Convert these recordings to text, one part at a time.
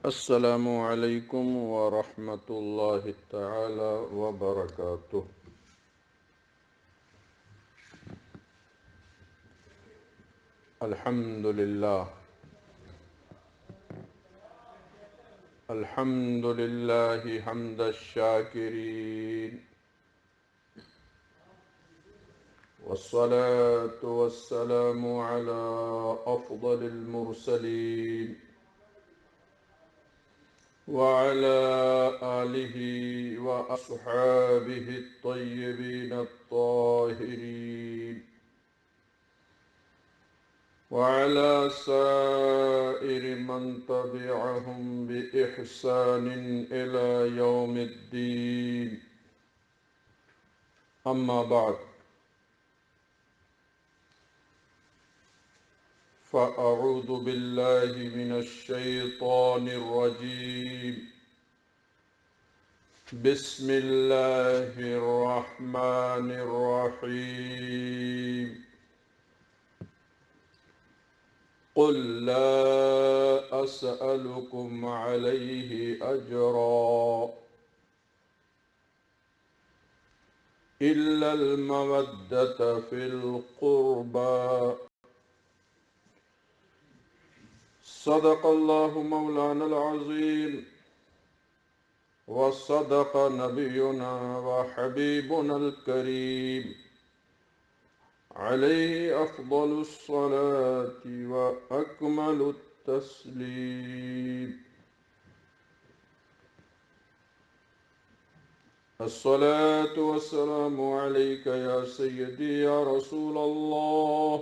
السلام علیکم ورحمۃ اللہ تعالی وبرکاتہ۔ الحمد للہ الحمد للہ حمد الشاکرین، والصلاة والسلام علی افضل المرسلین وعلى آلہ واصحابہ الطیبین الطاہرین وعلى سائر من تبعهم بإحسان إلى يوم الدين، أما بعد، فأعوذ بالله من الشيطان الرجيم. بسم الله الرحمن الرحيم. قل لا أسألكم عليه أجرا إلا المودة في القربى. صدق الله مولانا العظيم، وصدق نبينا وحبيبنا الكريم، عليه أفضل الصلاة وأكمل التسليم. الصلاة والسلام عليك يا سيدي يا رسول الله،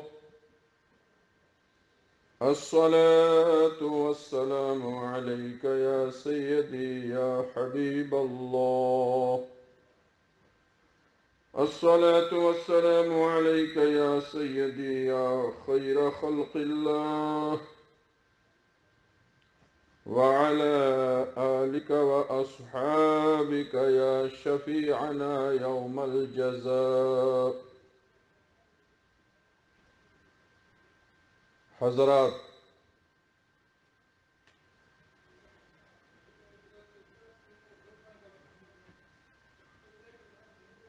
الصلاة والسلام عليك يا سيدي يا حبيب الله، الصلاة والسلام عليك يا سيدي يا خير خلق الله، وعلى آلك وأصحابك يا شفيعنا يوم الجزاء. حضرات،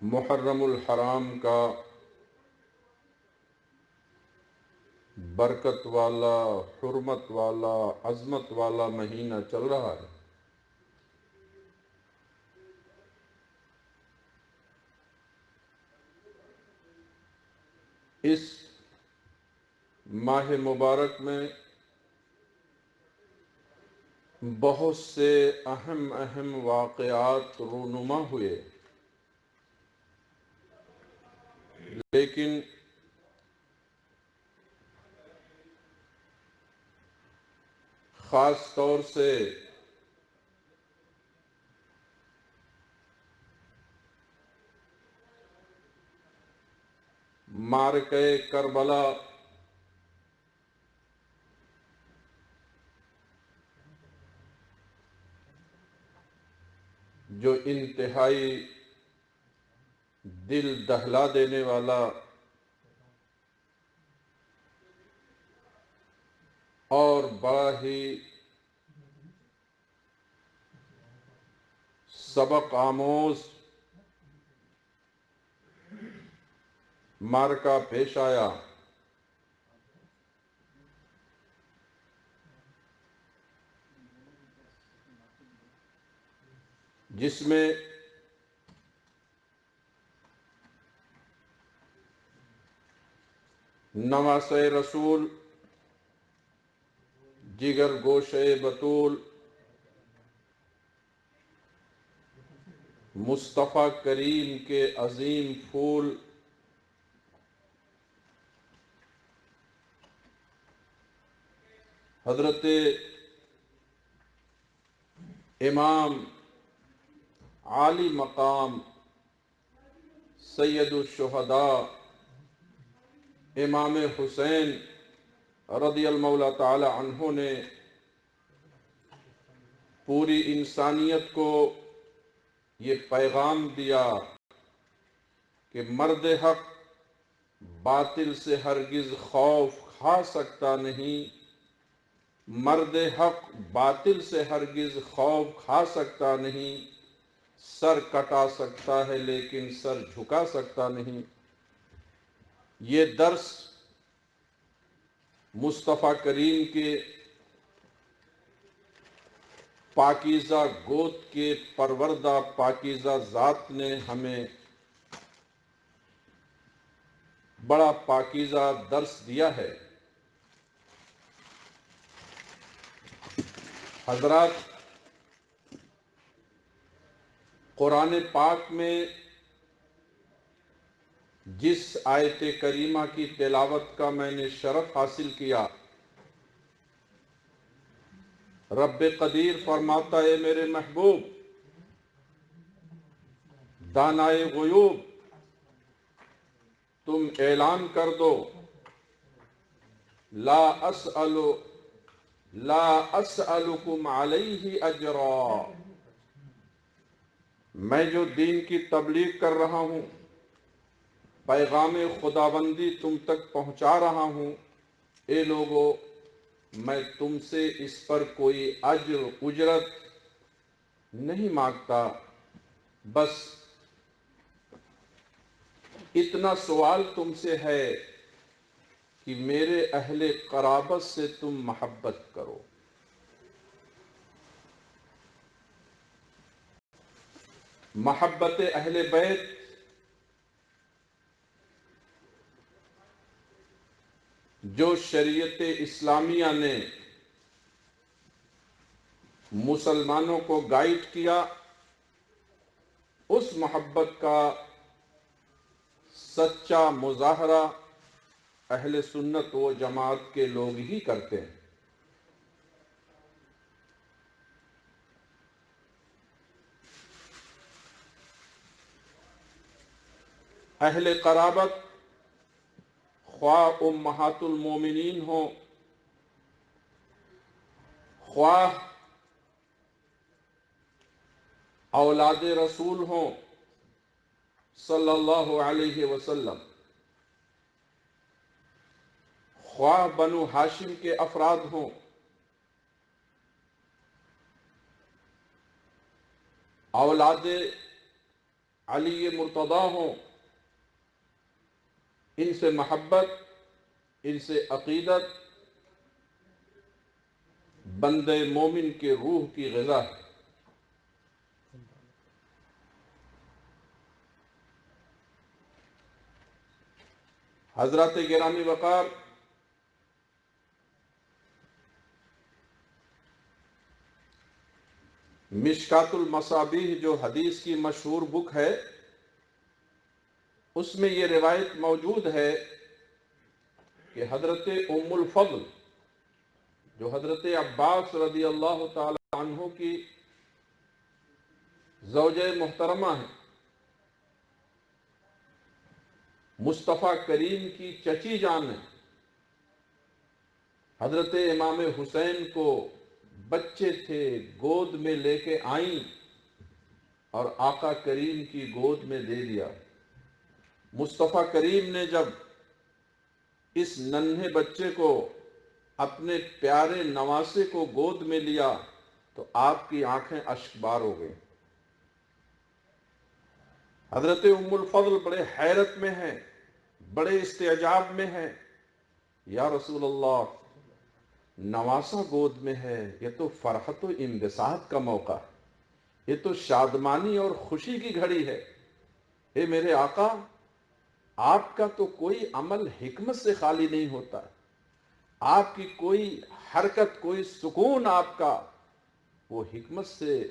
محرم الحرام کا برکت والا، حرمت والا، عظمت والا مہینہ چل رہا ہے۔ اس ماہ مبارک میں بہت سے اہم واقعات رونما ہوئے، لیکن خاص طور سے معرکہ کربلا جو انتہائی دل دہلا دینے والا اور بڑا ہی سبق آموز معرکہ پیش آیا، جس میں نواسہ رسول، جگر گوشہ بطول، مصطفیٰ کریم کے عظیم پھول حضرت امام عالی مقام سید الشہداء امام حسین رضی اللہ تعالی عنہ نے پوری انسانیت کو یہ پیغام دیا کہ مرد حق باطل سے ہرگز خوف کھا سکتا نہیں، مرد حق باطل سے ہرگز خوف کھا سکتا نہیں، سر کٹا سکتا ہے لیکن سر جھکا سکتا نہیں۔ یہ درس مصطفیٰ کریم کے پاکیزہ گود کے پروردہ پاکیزہ ذات نے ہمیں بڑا پاکیزہ درس دیا ہے۔ حضرات، قرآن پاک میں جس آیت کریمہ کی تلاوت کا میں نے شرف حاصل کیا، رب قدیر فرماتا ہے میرے محبوب دانائے غیوب، تم اعلان کر دو لا اسألکم علیہ اجرا، میں جو دین کی تبلیغ کر رہا ہوں، پیغام خداوندی تم تک پہنچا رہا ہوں، اے لوگو میں تم سے اس پر کوئی اجرت نہیں مانگتا، بس اتنا سوال تم سے ہے کہ میرے اہل قرابت سے تم محبت کرو۔ محبت اہل بیت جو شریعت اسلامیہ نے مسلمانوں کو گائیڈ کیا، اس محبت کا سچا مظاہرہ اہل سنت و جماعت کے لوگ ہی کرتے ہیں۔ اہل قرابت خواہ امہات المومنین ہوں، خواہ اولاد رسول ہوں صلی اللہ علیہ وسلم، خواہ بنو ہاشم کے افراد ہوں، اولاد علی مرتضیٰ ہوں، ان سے محبت، ان سے عقیدت بندے مومن کے روح کی غذا ہے۔ حضرات گرامی وقار، مشکات المصابیح جو حدیث کی مشہور بک ہے، اس میں یہ روایت موجود ہے کہ حضرت ام الفضل جو حضرت عباس رضی اللہ تعالی عنہ کی زوجہ محترمہ ہیں، مصطفیٰ کریم کی چچی جان ہیں، حضرت امام حسین کو بچے تھے گود میں لے کے آئیں اور آقا کریم کی گود میں دے دیا۔ مصطفیٰ کریم نے جب اس ننھے بچے کو، اپنے پیارے نواسے کو گود میں لیا تو آپ کی آنکھیں اشک بار ہو گئیں۔ حضرت ام الفضل بڑے حیرت میں ہیں، بڑے استعجاب میں ہیں، یا رسول اللہ نواسا گود میں ہے، یہ تو فرحت و انبساط کا موقع ہے، یہ تو شادمانی اور خوشی کی گھڑی ہے۔ اے میرے آقا، آپ کا تو کوئی عمل حکمت سے خالی نہیں ہوتا، آپ کی کوئی حرکت، کوئی سکون آپ کا وہ حکمت سے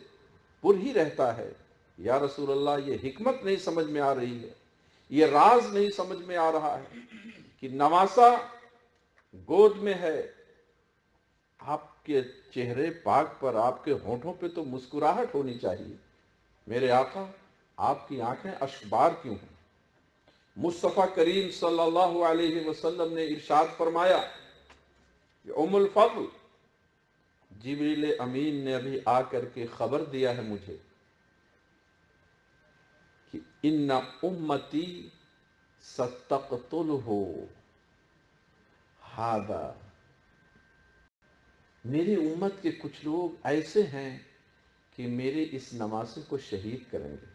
پر ہی رہتا ہے۔ یا رسول اللہ یہ حکمت نہیں سمجھ میں آ رہی ہے، یہ راز نہیں سمجھ میں آ رہا ہے کہ نواسا گود میں ہے، آپ کے چہرے پاک پر، آپ کے ہونٹوں پہ تو مسکراہٹ ہونی چاہیے، میرے آقا آپ کی آنکھیں اشکبار کیوں ہیں؟ مصطفیٰ کریم صلی اللہ علیہ وسلم نے ارشاد فرمایا کہ ام الفضل، جبریل امین نے ابھی آ کر کے خبر دیا ہے مجھے کہ ان امتی ستقتلہ ھذا، میری امت کے کچھ لوگ ایسے ہیں کہ میرے اس نمازے کو شہید کریں گے۔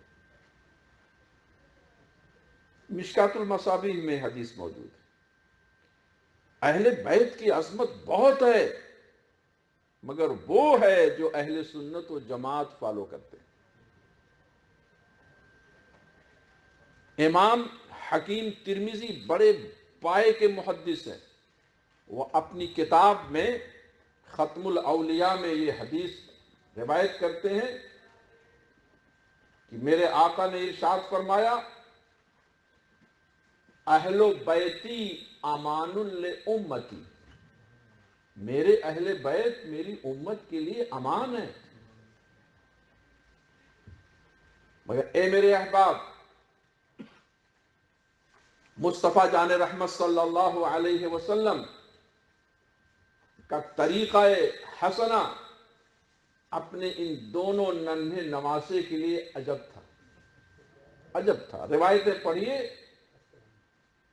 مشکات المصابیح میں حدیث موجود ہے۔ اہل بیت کی عظمت بہت ہے، مگر وہ ہے جو اہل سنت و جماعت فالو کرتے ہیں۔ امام حکیم ترمذی بڑے پائے کے محدث ہیں، وہ اپنی کتاب میں ختم الاولیاء میں یہ حدیث روایت کرتے ہیں کہ میرے آقا نے ارشاد فرمایا، اہل بیتی امان لامتی، میرے اہل بیت میری امت کے لیے امان ہے۔ مگر اے میرے احباب، مصطفیٰ جان رحمت صلی اللہ علیہ وسلم کا طریقہ حسنہ اپنے ان دونوں ننھے نواسے کے لیے عجب تھا۔ روایتیں پڑھیے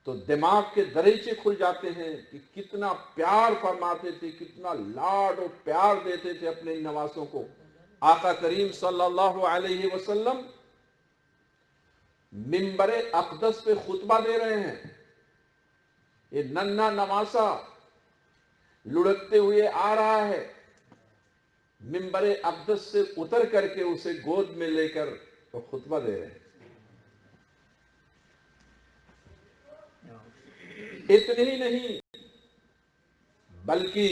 تو دماغ کے دریچے کھل جاتے ہیں کہ کتنا پیار فرماتے تھے، کتنا لاڈ اور پیار دیتے تھے اپنے نواسوں کو۔ آقا کریم صلی اللہ علیہ وسلم منبر اقدس پہ خطبہ دے رہے ہیں، یہ ننھا نواسا لڑکتے ہوئے آ رہا ہے، منبر اقدس سے اتر کر کے اسے گود میں لے کر وہ خطبہ دے رہے ہیں۔ اتنے ہی نہیں بلکہ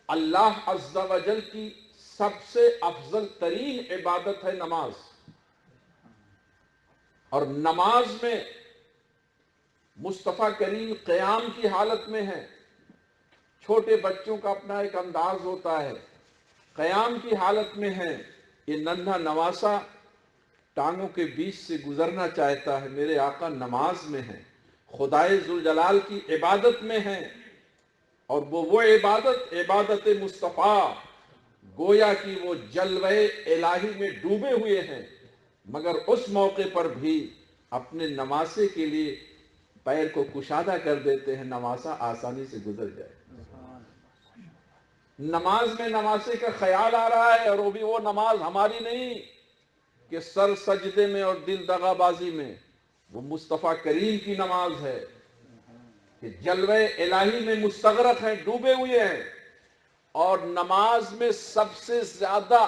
اللہ عز و جل کی سب سے افضل ترین عبادت ہے نماز، اور نماز میں مصطفیٰ کریم قیام کی حالت میں ہے۔ چھوٹے بچوں کا اپنا ایک انداز ہوتا ہے، قیام کی حالت میں ہے، یہ ننھا نواسا ٹانگوں کے بیچ سے گزرنا چاہتا ہے۔ میرے آقا نماز میں ہیں، خدائے ذوالجلال کی عبادت میں ہیں، اور وہ عبادت مصطفیٰ، گویا کہ وہ جلوہ الہی میں ڈوبے ہوئے ہیں، مگر اس موقع پر بھی اپنے نواسے کے لیے پیر کو کشادہ کر دیتے ہیں، نواسا آسانی سے گزر جائے۔ نماز میں نواسے کا خیال آ رہا ہے، اور وہ بھی وہ نماز ہماری نہیں کہ سر سجدے میں اور دل دغا بازی میں، وہ مصطفیٰ کریم کی نماز ہے کہ جلوہ الہی میں مستغرق ہیں، ڈوبے ہوئے ہیں۔ اور نماز میں سب سے زیادہ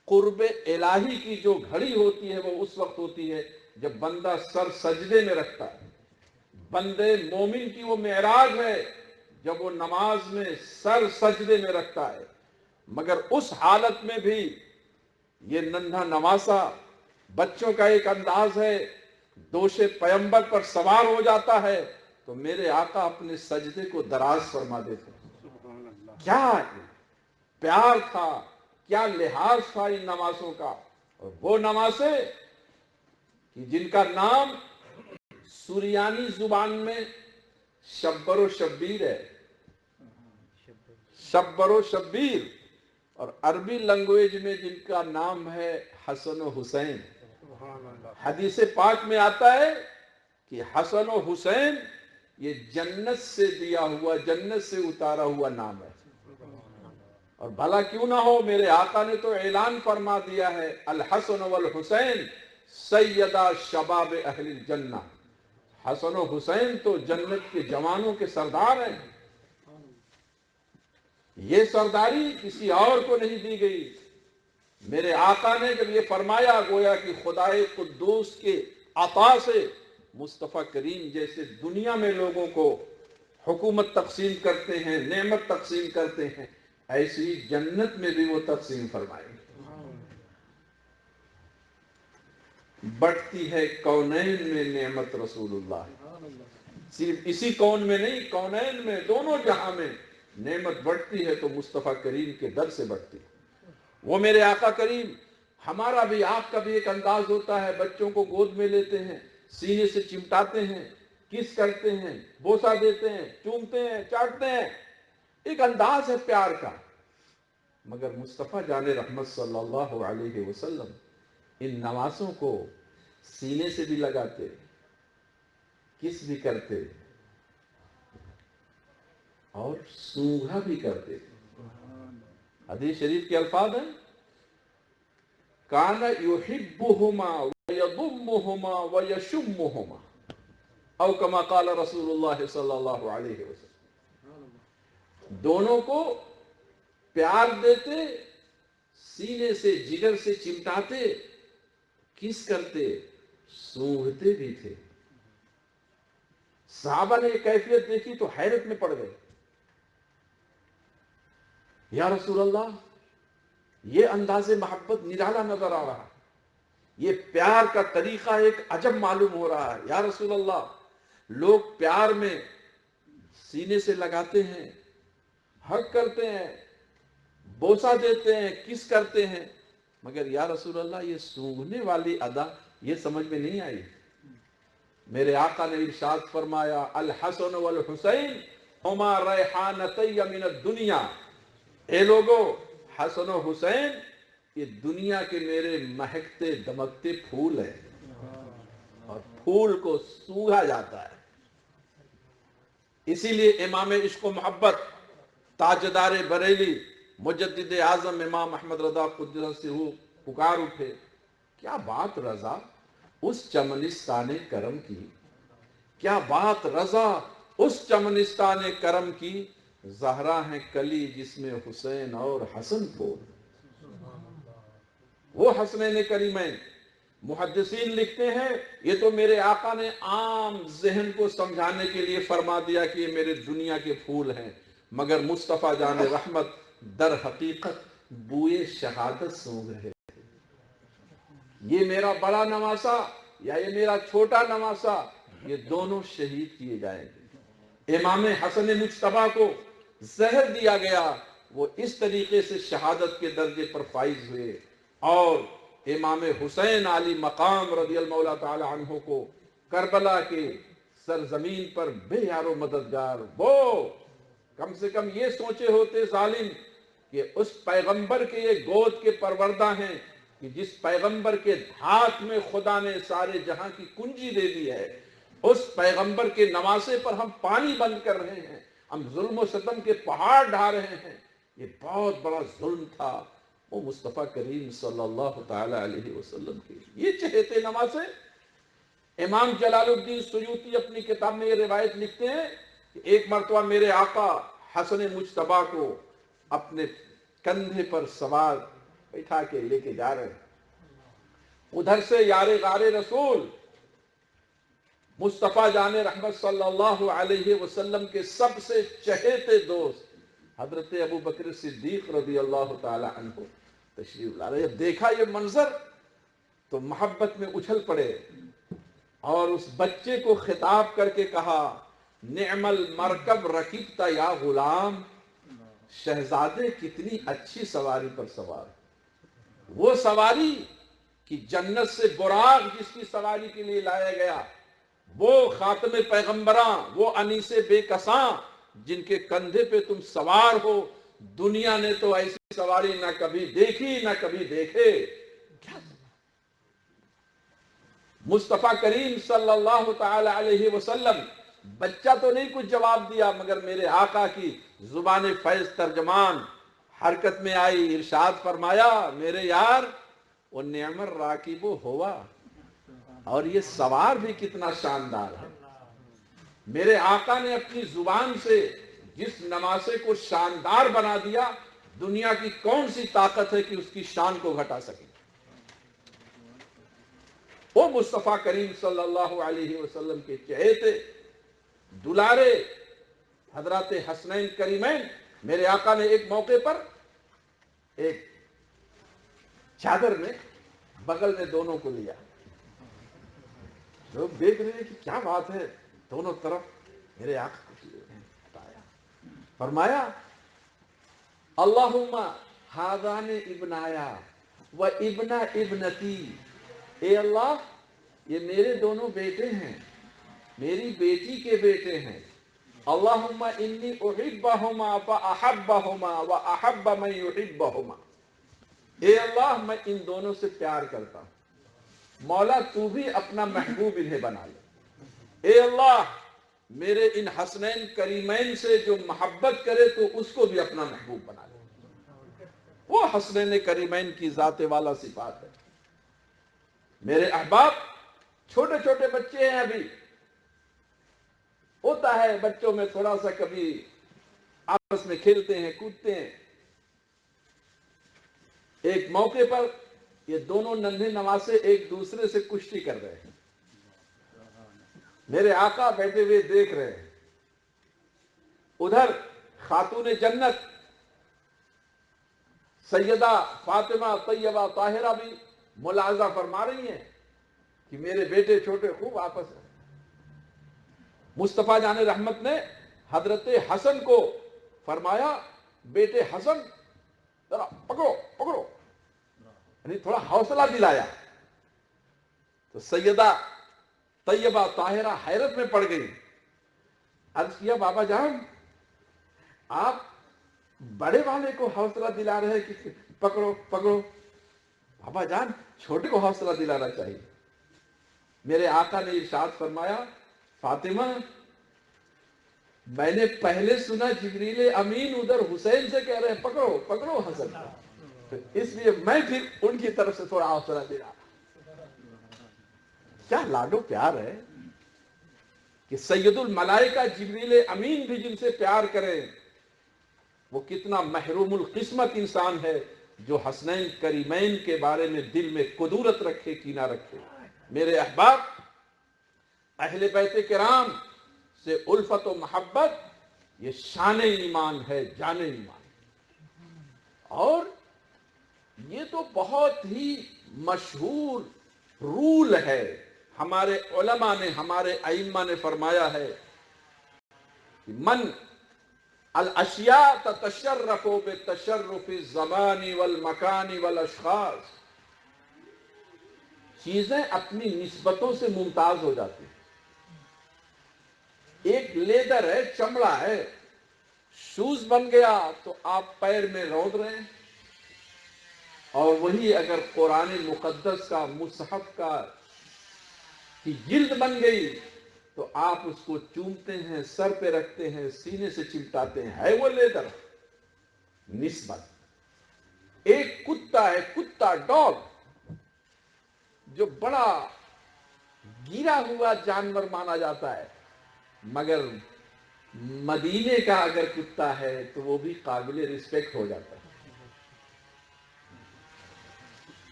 قرب الہی کی جو گھڑی ہوتی ہے وہ اس وقت ہوتی ہے جب بندہ سر سجدے میں رکھتا ہے۔ بندے مومن کی وہ معراج ہے جب وہ نماز میں سر سجدے میں رکھتا ہے۔ مگر اس حالت میں بھی یہ ننھا نواسا، بچوں کا ایک انداز ہے، دوش پیمبر پر سوار ہو جاتا ہے تو میرے آقا اپنے سجدے کو دراز فرما دیتے ہیں۔ کیا پیار تھا، کیا لحاظ تھا ان نمازوں کا۔ اور وہ نمازیں کہ جن کا نام سریانی زبان میں شبر و شبیر ہے، شبر و شبیر، اور عربی لینگویج میں جن کا نام ہے حسن و حسین۔ حدیث پاک میں آتا ہے کہ حسن و حسین یہ جنت سے دیا ہوا، جنت سے اتارا ہوا نام ہے۔ اور بھلا کیوں نہ ہو، میرے آقا نے تو اعلان فرما دیا ہے، الحسن والحسین سیدہ شباب اہل الجنہ، حسن و حسین تو جنت کے جوانوں کے سردار ہیں۔ یہ سرداری کسی اور کو نہیں دی گئی۔ میرے آقا نے جب یہ فرمایا، گویا کہ خدائے قدوس کے عطا سے مصطفیٰ کریم جیسے دنیا میں لوگوں کو حکومت تقسیم کرتے ہیں، نعمت تقسیم کرتے ہیں، ایسی جنت میں بھی وہ تقسیم فرمائے۔ بڑھتی ہے کونین میں نعمت رسول اللہ، صرف اسی کون میں نہیں، کونین میں، دونوں جہاں میں نعمت بڑھتی ہے تو مصطفیٰ کریم کے در سے بڑھتی ہے۔ وہ میرے آقا کریم، ہمارا بھی آپ کا بھی ایک انداز ہوتا ہے، بچوں کو گود میں لیتے ہیں، سینے سے چمٹاتے ہیں، کس کرتے ہیں، بوسہ دیتے ہیں، چومتے ہیں، چاٹتے ہیں، ایک انداز ہے پیار کا۔ مگر مصطفیٰ جان رحمت صلی اللہ علیہ وسلم ان نواسوں کو سینے سے بھی لگاتے، کس بھی کرتے، اور سونگھا بھی کرتے تھے۔ حدیث شریف کے الفاظ ہیں کان یحبہما ویضمہما ویشمہما او کما قال رسول اللہ صلی اللہ علیہ وسلم، دونوں کو پیار دیتے، سینے سے جگر سے چمٹاتے، کس کرتے، سونگھتے بھی تھے۔ صحابہ نے یہ کیفیت دیکھی تو حیرت میں پڑ گئے، یا رسول اللہ یہ انداز محبت نرالا نظر آ رہا، یہ پیار کا طریقہ ایک عجب معلوم ہو رہا ہے۔ یا رسول اللہ لوگ پیار میں سینے سے لگاتے ہیں، حق کرتے ہیں، بوسہ دیتے ہیں، کس کرتے ہیں، مگر یا رسول اللہ یہ سونگھنے والی ادا یہ سمجھ میں نہیں آئی۔ میرے آقا نے ارشاد فرمایا الحسن والحسین ہما ریحانتی من الدنیا، اے لوگو حسن و حسین یہ دنیا کے میرے مہکتے دمکتے پھول ہیں، اور پھول کو سونگھا جاتا ہے۔ اسی لیے امام عشق و محبت تاجدار بریلی مجدد اعظم امام احمد رضا قدس سے وہ پکار اٹھے، کیا بات رضا اس چمنستان کرم کی، کیا بات رضا اس چمنستان کرم کی، زہرا ہے کلی جس میں حسین اور حسن پھول۔ وہ حسنین کریمین محدثین لکھتے ہیں یہ تو میرے آقا نے عام ذہن کو سمجھانے کے لیے فرما دیا کہ یہ میرے دنیا کے پھول ہیں، مگر مصطفیٰ جان رحمت در حقیقت بوئے شہادت سونگھ رہے۔ یہ میرا بڑا نواسا یا یہ میرا چھوٹا نواسا، یہ دونوں شہید کیے جائیں گے۔ امام حسن مجتبیٰ کو زہر دیا گیا، وہ اس طریقے سے شہادت کے درجے پر فائز ہوئے، اور امام حسین علی مقام رضی اللہ تعالی عنہ کو کربلا کے سرزمین پر بے یار و مددگار، وہ کم سے کم یہ سوچے ہوتے ظالم کہ اس پیغمبر کے یہ گود کے پروردہ ہیں کہ جس پیغمبر کے ہاتھ میں خدا نے سارے جہاں کی کنجی دے دی ہے، اس پیغمبر کے نواسے پر ہم پانی بند کر رہے ہیں، ہم ظلم و ستم کے پہاڑ ڈھا رہے ہیں، یہ بہت بڑا ظلم تھا۔ وہ مصطفیٰ کریم صلی اللہ تعالی علیہ وسلم کے یہ چہتے نواسے۔ امام جلال الدین سیوطی اپنی کتاب میں یہ روایت لکھتے ہیں کہ ایک مرتبہ میرے آقا حسن مجتبیٰ کو اپنے کندھے پر سوار بٹھا کے لے کے جا رہے ہیں، ادھر سے یار غار رسول مصطفیٰ جان رحمت صلی اللہ علیہ وسلم کے سب سے چہیتے دوست حضرت ابو بکر صدیق رضی اللہ تعالی عنہ تشریف لا رہے۔ جب دیکھا یہ منظر تو محبت میں اچھل پڑے اور اس بچے کو خطاب کر کے کہا نعم المرکب رکبت یا غلام، شہزادے کتنی اچھی سواری پر سوار، وہ سواری کہ جنت سے براق جس کی سواری کے لیے لایا گیا، وہ خاتم پیغمبراں، وہ انیس بے کساں جن کے کندھے پہ تم سوار ہو، دنیا نے تو ایسی سواری نہ کبھی دیکھی نہ کبھی دیکھے۔ کیا مصطفیٰ کریم صلی اللہ تعالی علیہ وسلم بچہ تو نہیں کچھ جواب دیا، مگر میرے آقا کی زبان فیض ترجمان حرکت میں آئی، ارشاد فرمایا میرے یار وہ نعم الراکب ہوا، اور یہ سوار بھی کتنا شاندار ہے۔ میرے آقا نے اپنی زبان سے جس نواسے کو شاندار بنا دیا، دنیا کی کون سی طاقت ہے کہ اس کی شان کو گھٹا سکے۔ وہ مصطفیٰ کریم صلی اللہ علیہ وسلم کے چہیتے دلارے حضرات حسنین کریمین، میرے آقا نے ایک موقع پر ایک چادر میں بغل میں دونوں کو لیا، لوگ دیکھ رہے ہیں کہ کیا بات ہے، دونوں طرف میرے آقا کو بتایا، فرمایا اللہم ہذان ابنایا و ابن ابنتی، اے اللہ یہ میرے دونوں بیٹے ہیں، میری بیٹی کے بیٹے ہیں، اللہم انی احبہما فاحبہما و احب من یحبہما، اے اللہ میں ان دونوں سے پیار کرتا ہوں، مولا تو بھی اپنا محبوب انہیں بنا لے، اے اللہ میرے ان حسنین کریمین سے جو محبت کرے تو اس کو بھی اپنا محبوب بنا لے۔ وہ حسنین کریمین کی ذات والا صفات ہے۔ میرے احباب، چھوٹے چھوٹے بچے ہیں، ابھی ہوتا ہے بچوں میں تھوڑا سا کبھی آپس میں کھیلتے ہیں کودتے ہیں۔ ایک موقع پر یہ دونوں ننھے نواسے ایک دوسرے سے کشتی کر رہے ہیں۔ میرے آقا بیٹھے ہوئے دیکھ رہے ہیں۔ ادھر خاتون جنت سیدہ فاطمہ طیبہ طاہرہ بھی ملاحظہ فرما رہی ہیں کہ میرے بیٹے چھوٹے خوب آپس میں۔ مصطفیٰ جان رحمت نے حضرت حسن کو فرمایا، بیٹے حسن ذرا پکڑو پکڑو، یعنی تھوڑا حوصلہ دلایا۔ تو سیدہ طیبہ طاہرہ حیرت میں پڑ گئی، عرض کیا بابا جان آپ بڑے والے کو حوصلہ دلا رہے کہ پکڑو پکڑو؟ بابا جان چھوٹے کو حوصلہ دلانا چاہیے۔ میرے آقا نے ارشاد فرمایا، فاطمہ میں نے پہلے سنا جبریل امین ادھر حسین سے کہہ رہے ہیں پکڑو پکڑو حسن، اس لیے میں پھر ان کی طرف سے تھوڑا حوصلہ دلا۔ کیا لاڈو پیار ہے کہ سید الملائکہ جبریل امین بھی جن سے پیار کریں۔ وہ کتنا محروم القسمت انسان ہے جو حسنین کریمین کے بارے میں دل میں قدورت رکھے کینہ رکھے۔ میرے احباب، اہل بیت کرام سے الفت و محبت یہ شان ایمان ہے، جان ایمان۔ اور یہ تو بہت ہی مشہور رول ہے۔ ہمارے علماء نے، ہمارے ائمہ نے فرمایا ہے کہ من الاشیاء تتشرف بتشرف الزمان والمکان والاشخاص، چیزیں اپنی نسبتوں سے ممتاز ہو جاتی ہیں۔ ایک لیدر ہے، چمڑا ہے، شوز بن گیا تو آپ پیر میں روند رہے ہیں، اور وہی اگر قرآن مقدس کا، مصحف کا کی جلد بن گئی تو آپ اس کو چومتے ہیں، سر پہ رکھتے ہیں، سینے سے چمٹاتے ہیں، ہے وہ لیدر نسبت۔ ایک کتا ہے، کتا ڈاگ، جو بڑا گرا ہوا جانور مانا جاتا ہے، مگر مدینے کا اگر کتا ہے تو وہ بھی قابل رسپیکٹ ہو جاتا ہے۔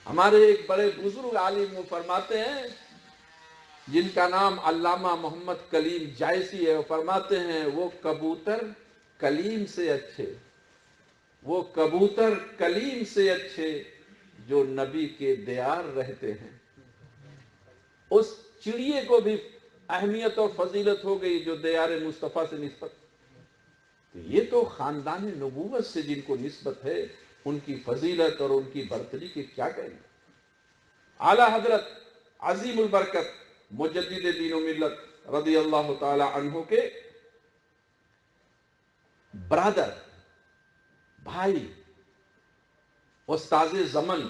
ہمارے ایک بڑے بزرگ عالم وہ فرماتے ہیں، جن کا نام علامہ محمد کلیم جائسی ہے، وہ فرماتے ہیں وہ کبوتر کلیم سے اچھے، وہ کبوتر کلیم سے اچھے جو نبی کے دیار رہتے ہیں۔ اس چڑیے کو بھی اہمیت اور فضیلت ہو گئی جو دیار مصطفیٰ سے نسبت۔ تو یہ تو خاندان نبوت سے جن کو نسبت ہے، ان کی فضیلت اور ان کی برتری کے کیا کہیں۔ اعلیٰ حضرت عظیم البرکت مجدد دین و ملت رضی اللہ تعالی عنہ کے برادر، بھائی، استاذ زمن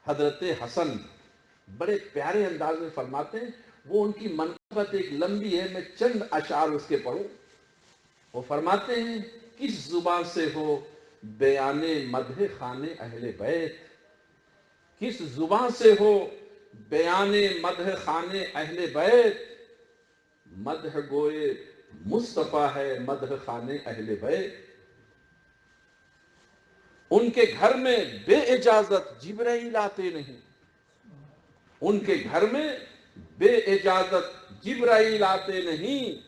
حضرت حسن بڑے پیارے انداز میں فرماتے ہیں۔ وہ ان کی منقبت ایک لمبی ہے، میں چند اشعار اس کے پڑھوں۔ وہ فرماتے ہیں، کس زبان سے ہو بیان مدح خان اہل بیت، کس زبان سے ہو بیان مدح خان اہل بیت، مدح گوئے مصطفیٰ ہے مدح خان اہل بیت۔ ان کے گھر میں بے اجازت جبرائیل آتے نہیں، ان کے گھر میں بے اجازت جبرائیل آتے نہیں،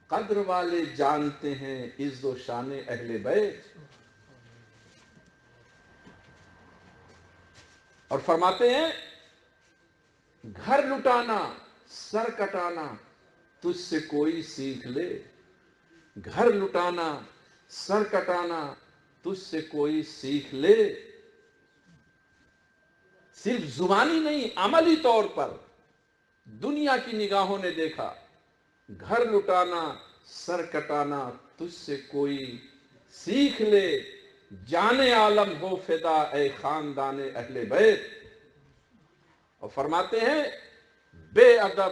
قدر والے جانتے ہیں عز و شان اہل بیت۔ اور فرماتے ہیں، گھر لٹانا سر کٹانا تجھ سے کوئی سیکھ لے، گھر لٹانا سر کٹانا تجھ سے کوئی سیکھ لے۔ صرف زبانی نہیں، عملی طور پر دنیا کی نگاہوں نے دیکھا، گھر لٹانا سر کٹانا تجھ سے کوئی سیکھ لے، جان عالم ہو فدا اے خاندان اہل بیت۔ اور فرماتے ہیں، بے ادب